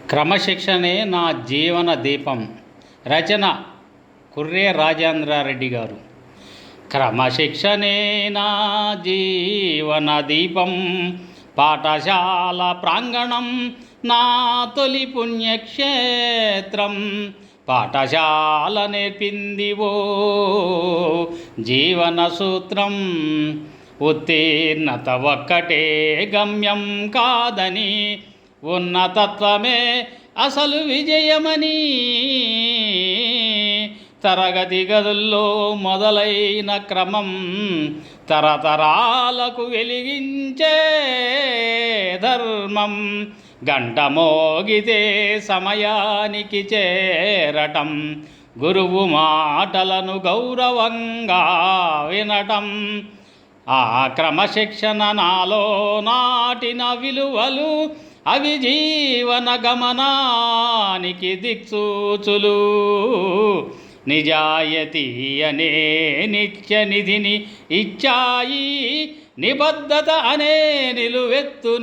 క్రమశిక్షణే నా జీవన దీపం. రచన కుర్రే రాజేంద్రారెడ్డి గారు. క్రమశిక్షణే నా జీవన దీపం, పాఠశాల ప్రాంగణం నా తొలి పుణ్యక్షేత్రం. పాఠశాల నేర్పింది ఓ జీవన సూత్రం, ఉత్తీర్ణత ఒక్కటే గమ్యం కాదని, ఉన్నతత్వమే అసలు విజయమని. తరగతి గదుల్లో మొదలైన క్రమం తరతరాలకు వెలిగించే ధర్మం. గంట మోగితే సమయానికి చేరటం, గురువు మాటలను గౌరవంగా వినటం. ఆ క్రమశిక్షణ నాలో నాటిన విలువలు, అవి జీవన గమనానికి దిక్సూచులు. నిజాయతీ అనే నిత్య నిధిని ఇచ్చాయి, నిబద్ధత అనే నిలువెత్తు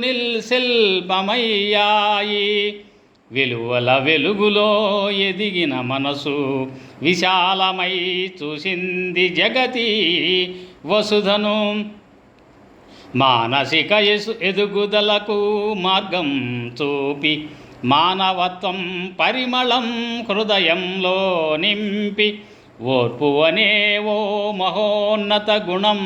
శిల్పమయ్యాయి. విలువల వెలుగులో ఎదిగిన మనసు విశాలమై చూసింది జగతి వసుధను. మానసిక ఎదుగుదలకు మార్గం చూపి, మానవత్వం పరిమళం హృదయంలో నింపి, ఓర్పు అనేవో మహోన్నత గుణం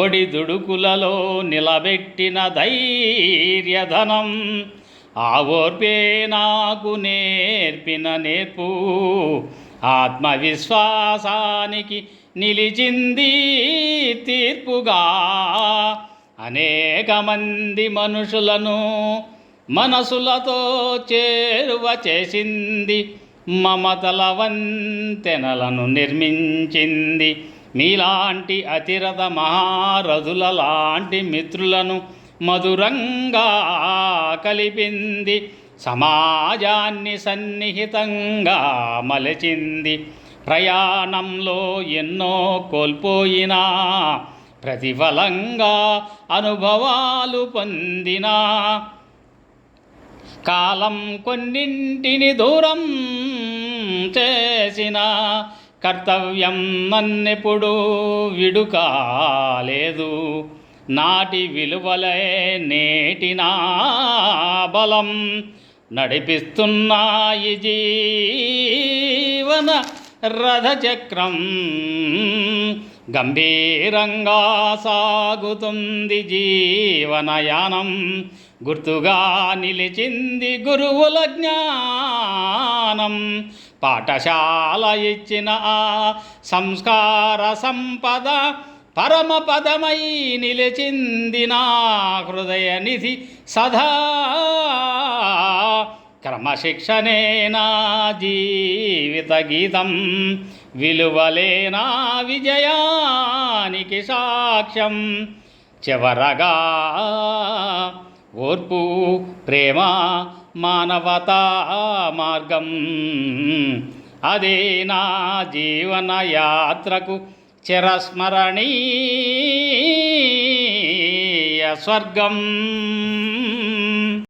ఒడిదుడుకులలో నిలబెట్టిన ధైర్యధనం. ఆ ఓర్పే నాకు నేర్పిన నేర్పు, ఆత్మవిశ్వాసానికి నిలిచింది తీర్పుగా. అనేక మంది మనుషులను మనసులతో చేరువ చేసింది, మమతల వంతెనలను నిర్మించింది. మీలాంటి అతిరథ మహారథుల లాంటి మిత్రులను మధురంగా కలిపింది, సమాజాన్ని సన్నిహితంగా మలచింది. ప్రయాణంలో ఎన్నో కోల్పోయినా, ప్రతిఫలంగా అనుభవాలు పొందినా, కాలం కొన్నింటిని దూరం చేసిన, కర్తవ్యం నన్నెప్పుడు విడుకాలేదు. నాటి విలువలే నేటి నా బలం, నడిపిస్తున్నాయి జీవన రథచక్రం. గంభీరంగా సాగుతుంది జీవనయానం, గుర్తుగా నిలిచింది గురువుల జ్ఞానం. పాఠశాల ఇచ్చిన ఆ సంస్కార సంపద పరమపదమై నిలిచింది నా హృదయ నిధి సదా. క్రమశిక్షణే నా జీవిత గీతం, విలువలే నా విజయానికి సాక్ష్యం. చివరగా ఓర్పు, ప్రేమ, మానవతా మార్గం, అదే నా జీవన యాత్రకు చిరస్మరణీయ స్వర్గం.